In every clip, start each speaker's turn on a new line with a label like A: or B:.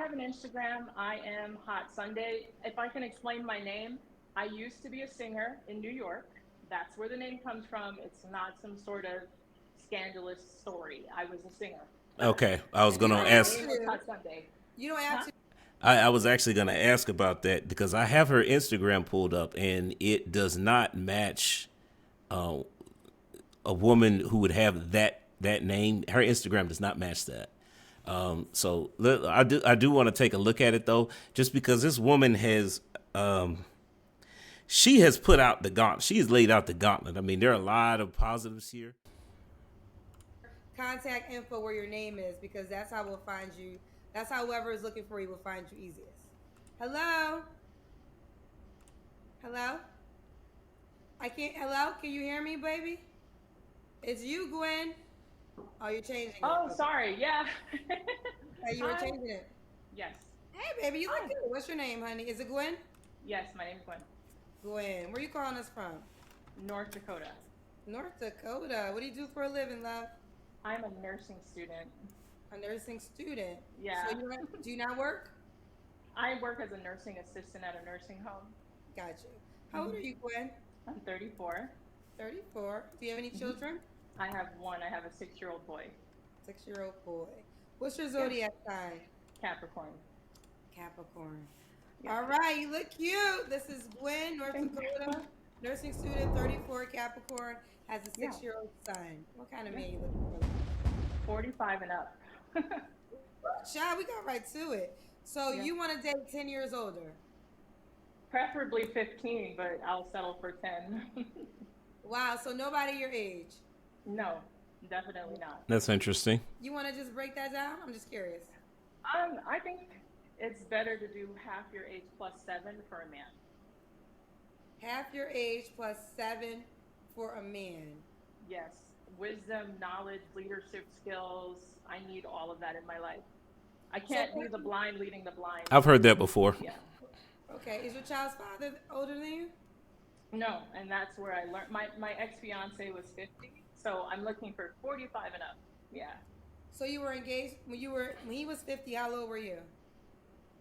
A: have an Instagram. I am Hot Sunday. If I can explain my name, I used to be a singer in New York. That's where the name comes from. It's not some sort of scandalous story. I was a singer.
B: Okay, I was
A: And
C: You
B: gonna
C: don't
A: my
C: have
B: ask.
A: name was
C: to.
A: Hot Sunday.
C: You don't have
A: Huh?
C: to.
B: I was actually gonna ask about that because I have her Instagram pulled up and it does not match uh, a woman who would have that name. Her Instagram does not match that. So I do want to take a look at it though, just because this woman has she has put out the gauntlet. She has laid out the gauntlet. I mean, there are a lot of positives here.
C: Contact info where your name is because that's how we'll find you. That's how whoever is looking for you will find you easiest. Hello? Hello? I can't. Hello? Can you hear me, baby? It's you, Gwen. Oh, you're changing it.
A: Oh,
C: Okay.
A: sorry. Yeah.
C: Okay, you were
A: Hi.
C: changing it.
A: Yes.
C: Hey, baby, you look
A: Hi.
C: good. What's your name, honey? Is it Gwen?
A: Yes, my name's Gwen.
C: Gwen. Where you calling us from?
A: North Dakota.
C: North Dakota. What do you do for a living, love?
A: I'm a nursing student.
C: A nursing student. So
A: Yeah.
C: do you not work?
A: I work as a nursing assistant at a nursing home.
C: Got you. How old are
A: Hmm.
C: you, Gwen?
A: I'm 34.
C: 34. Do you have any
A: Hmm.
C: children?
A: I have one. I have a 6-year-old boy.
C: 6-year-old boy. What's your
A: Yes.
C: zodiac sign?
A: Capricorn.
C: Capricorn.
A: Yes.
C: All right, you look cute. This is Gwen, North
A: Thank you.
C: Dakota, nursing student, 34, Capricorn, has a
A: Yeah.
C: 6-year-old son. What kind of
A: Yeah.
C: man you looking for?
A: 45 and up.
C: Child, we got right to it. So
A: Yeah.
C: you want to date 10 years older?
A: Preferably 15, but I'll settle for 10.
C: Wow, so nobody your age.
A: No, definitely not.
B: That's interesting.
C: You want to just break that down? I'm just curious.
A: I think it's better to do half your age plus 7 for a man.
C: Half your age plus 7 for a man.
A: Yes. Wisdom, knowledge, leadership skills. I need all of that in my life. I
C: So,
A: can't be the blind leading the blind.
B: I've heard that before.
A: Yeah.
C: okay, is your child's father older than you?
A: No, and that's where I learned. My ex fiance was 50, so I'm looking for 45 and up. Yeah,
C: So you were engaged when he was 50. How old were you?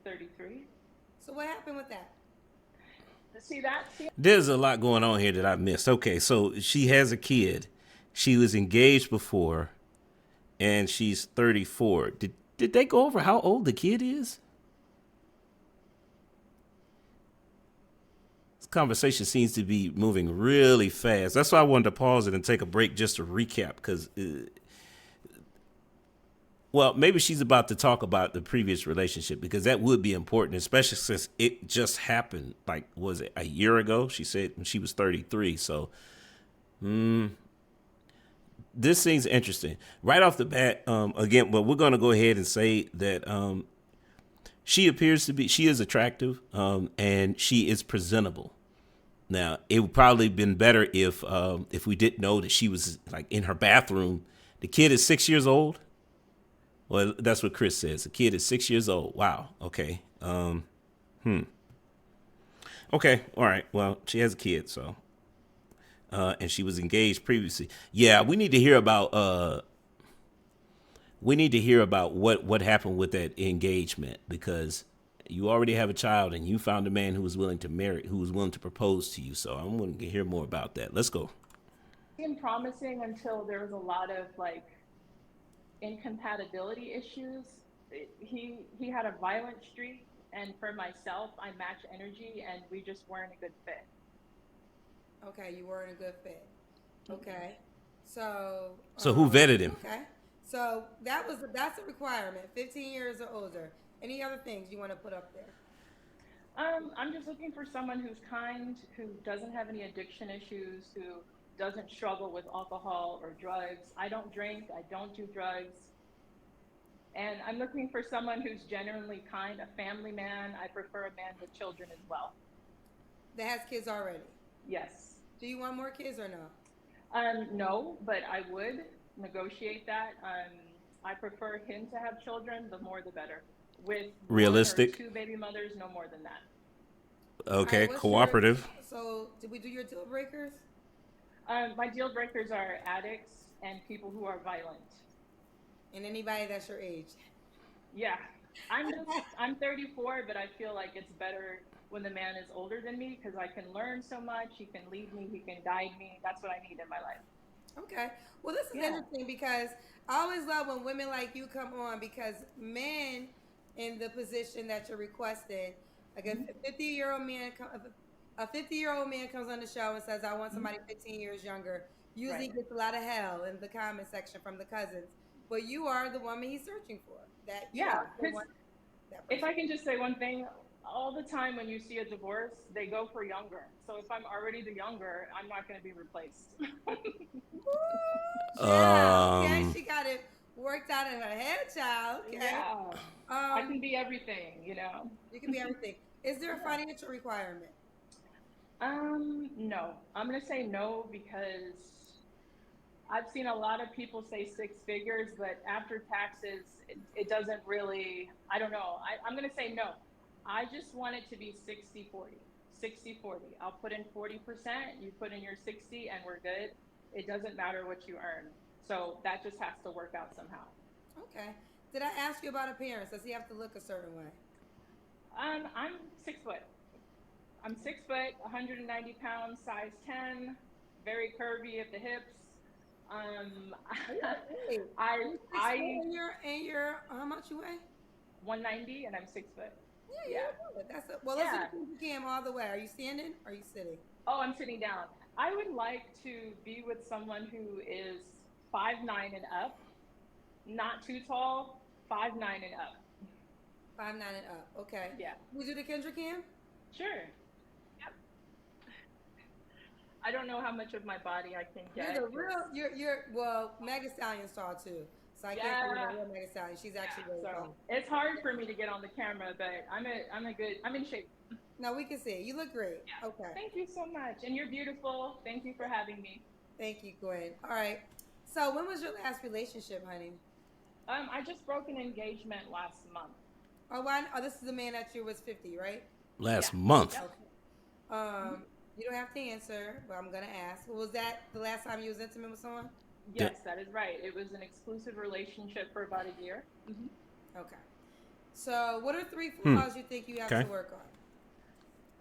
A: 33.
C: So what happened with that?
A: See that? See,
B: There's a lot going on here that I missed. Okay, so she has a kid. She was engaged before, and she's 34. Did they go over how old the kid is? This conversation seems to be moving really fast. That's why I wanted to pause it and take a break just to recap because well, maybe she's about to talk about the previous relationship because that would be important, especially since it just happened. Like, was it a year ago? She said when she was 33. So this seems interesting. Right off the bat, again, but we're going to go ahead and say that she is attractive, and she is presentable. Now, it would probably been better if we didn't know that she was like in her bathroom. The kid is 6 years old. Well, that's what Chris says. The kid is 6 years old. Wow. Okay. Okay. All right. Well, she has a kid, so and she was engaged previously. Yeah, we need to hear about what happened with that engagement because you already have a child and you found a man who was willing to propose to you. So I'm going to hear more about that. Let's go.
A: seemed promising until there was a lot of like incompatibility issues. He had a violent streak, and for myself, I match energy, and we just weren't a good fit.
C: Okay, you weren't a good fit. Okay. So,
B: So who vetted him?
C: okay. So that's a requirement. 15 years or older. Any other things you want to put up there?
A: I'm just looking for someone who's kind, who doesn't have any addiction issues, who doesn't struggle with alcohol or drugs. I don't drink, I don't do drugs. And I'm looking for someone who's genuinely kind, a family man. I prefer a man with children as well.
C: That has kids already.
A: Yes.
C: Do you want more kids or no?
A: No, but I would negotiate that. I prefer him to have children, the more the better. With one or
B: Realistic.
A: two baby mothers, no more than that.
C: All right.
B: Okay.
C: What's your
B: Cooperative.
C: so? Did we do your deal breakers?
A: My deal breakers are addicts and people who are violent.
C: And anybody that's your age?
A: Yeah. I'm 34, but I feel like it's better when the man is older than me because I can learn so much. He can lead me, he can guide me. That's what I need in my life.
C: Okay. Well, this is
A: Yeah.
C: interesting because I always love when women like you come on because men in the position that you're requesting, like a
A: Hmm.
C: 50-year-old man, a 50-year-old man comes on the show and says, "I want
A: Hmm.
C: somebody 15 years younger." Usually
A: Right.
C: gets a lot of hell in the comment section from the cousins, but you are the woman he's searching for. That you are
A: Yeah.
C: the
A: Because
C: one, that
A: if
C: person.
A: I can just say one thing, all the time when you see a divorce, they go for younger. So if I'm already the younger, I'm not going to be replaced.
C: Woo, child. Okay,
B: Um,
C: she got it worked out in her head, child. Okay.
A: Yeah. I
C: Um,
A: can be everything.
C: you can be everything. Is there a
A: Yeah.
C: financial requirement?
A: No. I'm gonna say no because I've seen a lot of people say six figures, but after taxes, it doesn't really, I don't know. I'm gonna say no. I just want it to be 60-40. 60-40. I'll put in 40%, you put in your 60, and we're good. It doesn't matter what you earn. So that just has to work out somehow.
C: Okay. Did I ask you about appearance? Does he have to look a certain way?
A: I'm 6 foot. I'm 6 foot, 190 pounds, size 10, very curvy at the hips. Um,
C: Are you, wait,
A: I
C: you're 6 foot
A: I
C: and you're how much you weigh?
A: 190 and I'm 6 foot.
C: Yeah,
A: Yeah,
C: you're good. That's a, well. Let's do the
A: yeah.
C: pinky cam all the way. Are you standing? Or are you sitting?
A: Oh, I'm sitting down. I would like to be with someone who is 5'9" and up, not too tall, 5'9" and up.
C: 5'9" and up. Okay.
A: Yeah,
C: We do the Kendra cam.
A: sure. Yep. I don't know how much of my body I can
C: You're the
A: get because
C: real. You're well. Mega Stallion's tall too, so I can't call you the
A: yeah,
C: real Mega Stallion. She's actually
A: yeah.
C: really
A: So
C: tall.
A: it's hard for me to get on the camera, but I'm in shape.
C: No, we can see it. You look great.
A: Yeah.
C: Okay.
A: Thank you so much. And you're beautiful. Thank you for having me.
C: Thank you, Gwen. All right. So when was your last relationship, honey?
A: I just broke an engagement last month.
C: Oh, why? Oh, this is the man that you was 50, right?
A: Yeah.
B: last month.
A: Yep.
C: Okay.
A: Mhm.
C: You don't have to answer, but I'm gonna ask. Was that the last time you was intimate with someone?
B: D-
A: Yes, that is right. It was an exclusive relationship for about a year. Hmm.
C: Okay. So, what are three
B: Hmm.
C: flaws you think you have to
B: Okay.
C: work on?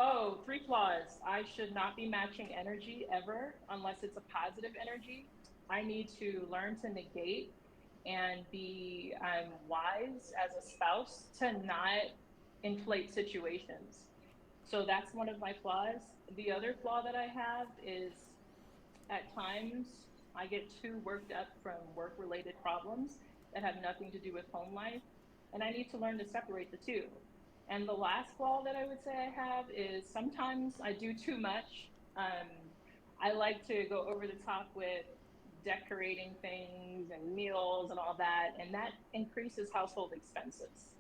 A: Oh, three flaws. I should not be matching energy ever unless it's a positive energy. I need to learn to negate and be wise as a spouse to not inflate situations. So that's one of my flaws. The other flaw that I have is at times I get too worked up from work related problems that have nothing to do with home life. And I need to learn to separate the two. And the last flaw that I would say I have is sometimes I do too much. Um, I like to go over the top with decorating things and meals and all that, and that increases household expenses.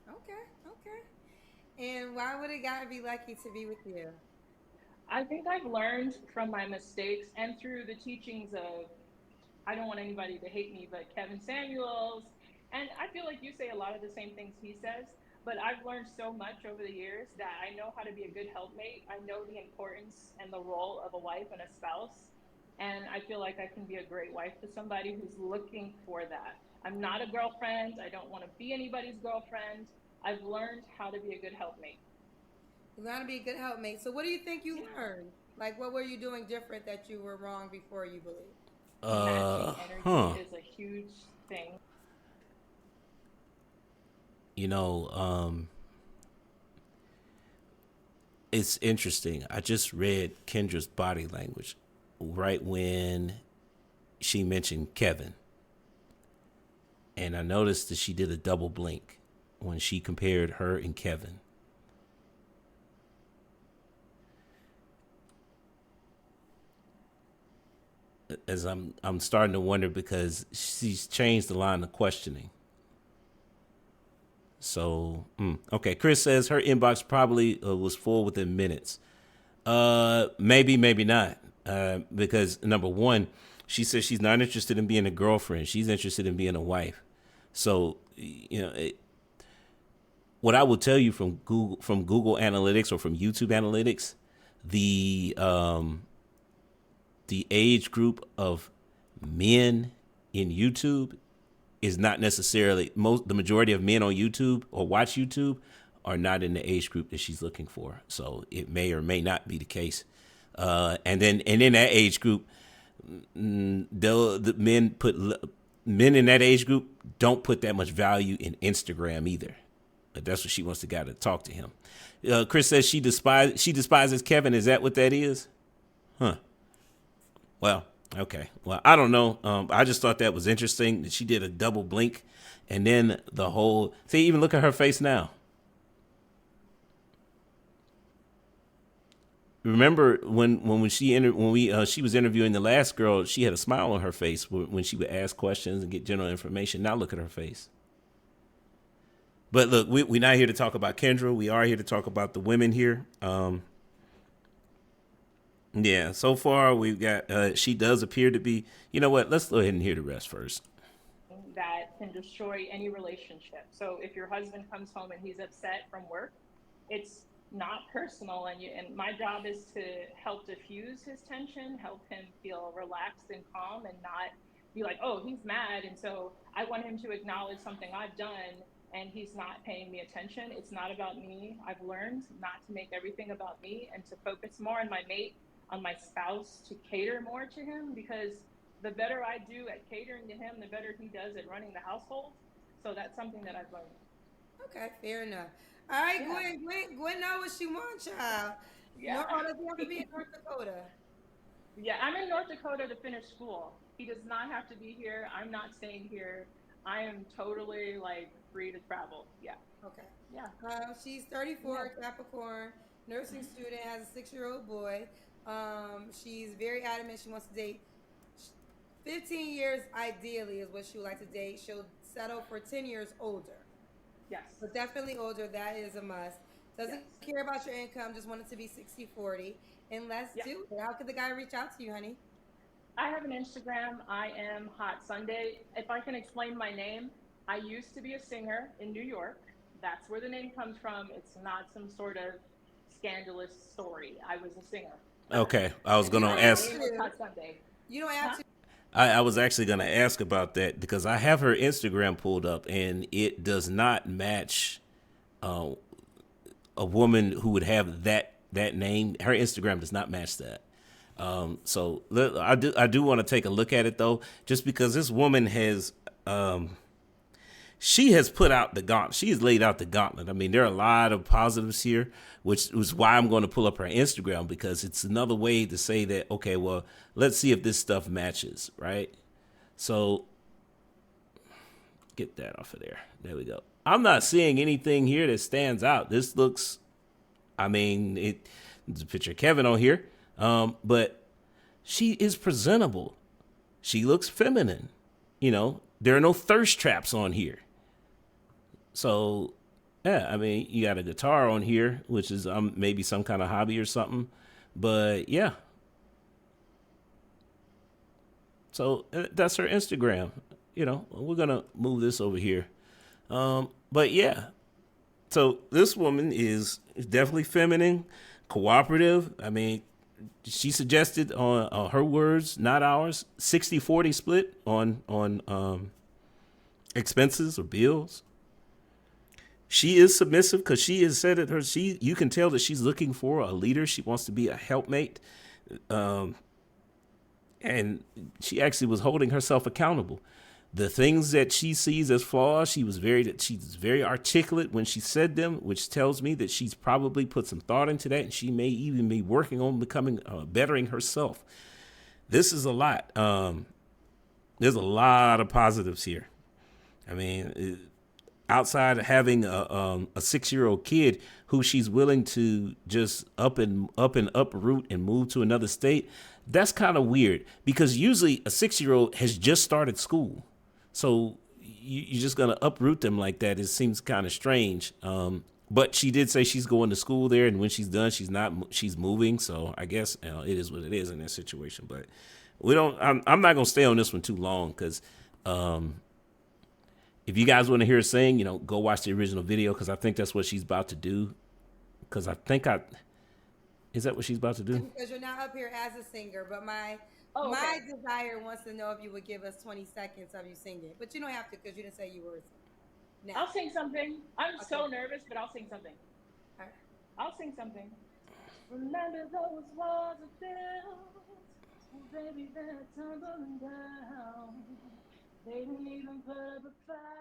C: Okay, okay. And why would a guy be lucky to be with you?
A: I think I've learned from my mistakes and through the teachings of, I don't want anybody to hate me, but Kevin Samuels. And I feel like you say a lot of the same things he says, but I've learned so much over the years that I know how to be a good helpmate. I know the importance and the role of a wife and a spouse. And I feel like I can be a great wife to somebody who's looking for that. I'm not a girlfriend. I don't want to be anybody's girlfriend. I've learned how to be a good helpmate.
C: You want to be a good helpmate. So, what do you think you
A: Yeah.
C: learned? Like, what were you doing different that you were wrong before you believe?
A: Matching energy
B: Huh.
A: is a huge thing.
B: You know, it's interesting. I just read Kendra's body language right when she mentioned Kevin, and I noticed that she did a double blink when she compared her and Kevin. As I'm starting to wonder because she's changed the line of questioning. So, okay. Chris says her inbox probably was full within minutes. Maybe, maybe not. Because number one, she says she's not interested in being a girlfriend. She's interested in being a wife. So, what I will tell you from Google Analytics or from YouTube Analytics, the the age group of men in YouTube is not necessarily the majority of men on YouTube or watch YouTube are not in the age group that she's looking for. So it may or may not be the case. And in that age group, the men in that age group don't put that much value in Instagram either. But that's what she wants the guy to talk to him. Chris says she despises Kevin. Is that what that is? Huh. Well, okay. Well, I don't know. I just thought that was interesting that she did a double blink, and then the whole. See, even look at her face now. Remember when she was interviewing the last girl, she had a smile on her face when she would ask questions and get general information. Now look at her face. But look, we're not here to talk about Kendra. We are here to talk about the women here. Yeah, so far we've got, she does appear to be, you know what, let's go ahead and hear the rest first.
A: That can destroy any relationship. So if your husband comes home and he's upset from work, it's not personal, and my job is to help diffuse his tension, help him feel relaxed and calm, and not be like, oh, he's mad, and so I want him to acknowledge something I've done and he's not paying me attention. It's not about me. I've learned not to make everything about me and to focus more on my mate, on my spouse, to cater more to him, because the better I do at catering to him, the better he does at running the household. So that's something that I've learned.
C: Okay, fair enough. All right,
A: Yeah.
C: Gwen know what she wants, child.
A: Yeah.
C: No, does he have to be in North Dakota?
A: Yeah, I'm in North Dakota to finish school. He does not have to be here. I'm not staying here. I am totally like free to travel. Yeah.
C: Okay.
A: Yeah.
C: She's 34, Capricorn, nursing student, has a 6-year-old boy. She's very adamant she wants to date. 15 years ideally is what she would like to date. She'll settle for 10 years older.
A: Yes.
C: But definitely older, that is a must. Doesn't care about your income, just want it to be 60-40. And let's do it. How could the guy reach out to you, honey?
A: I have an Instagram. I am Hot Sunday. If I can explain my name, I used to be a singer in New York. That's where the name comes from. It's not some sort of scandalous story. I was a singer.
B: Okay, I was going to
A: My
B: ask.
A: name was Hot Sunday.
C: You don't have
A: Huh?
C: to.
B: I was actually going to ask about that because I have her Instagram pulled up and it does not match a woman who would have that name. Her Instagram does not match that. So I do want to take a look at it though, just because this woman has she has put out the gauntlet. She has laid out the gauntlet. I mean, there are a lot of positives here, which is why I'm going to pull up her Instagram, because it's another way to say that, okay, well, let's see if this stuff matches, right? So get that off of there. There we go. I'm not seeing anything here that stands out. This looks, I mean, there's a picture of Kevin on here, but she is presentable. She looks feminine. You know, there are no thirst traps on here. So, yeah, I mean, you got a guitar on here, which is maybe some kind of hobby or something. But, yeah. So, that's her Instagram. You know, we're going to move this over here. But, yeah. So, this woman is definitely feminine, cooperative. I mean, she suggested on her words, not ours, 60-40 split on expenses or bills. She is submissive because she has said it. You can tell that she's looking for a leader. She wants to be a helpmate, and she actually was holding herself accountable. The things that she sees as flaws, she's very articulate when she said them, which tells me that she's probably put some thought into that, and she may even be working on becoming bettering herself. This is a lot. There's a lot of positives here. I mean, outside of having a 6-year-old kid who she's willing to just up and uproot and move to another state, that's kind of weird, because usually a 6-year-old has just started school. So you're just going to uproot them like that. It seems kind of strange. But she did say she's going to school there, and when she's done, she's moving. So I guess it is what it is in that situation. But I'm not going to stay on this one too long, because if you guys want to hear her sing, go watch the original video, because I think that's what she's about to do. Is that what she's about to do?
C: Because you're not up here as a singer, but my
A: Oh,
C: My
A: okay.
C: desire wants to know if you would give us 20 seconds of you singing, but you don't have to because you didn't say you were singing. Now,
A: I'll sing something. I'm
C: okay.
A: so nervous, but I'll sing something.
C: All right.
A: I'll sing something. Remember those walls are built. Oh, baby, they're tumbling down. They didn't even put up a fight.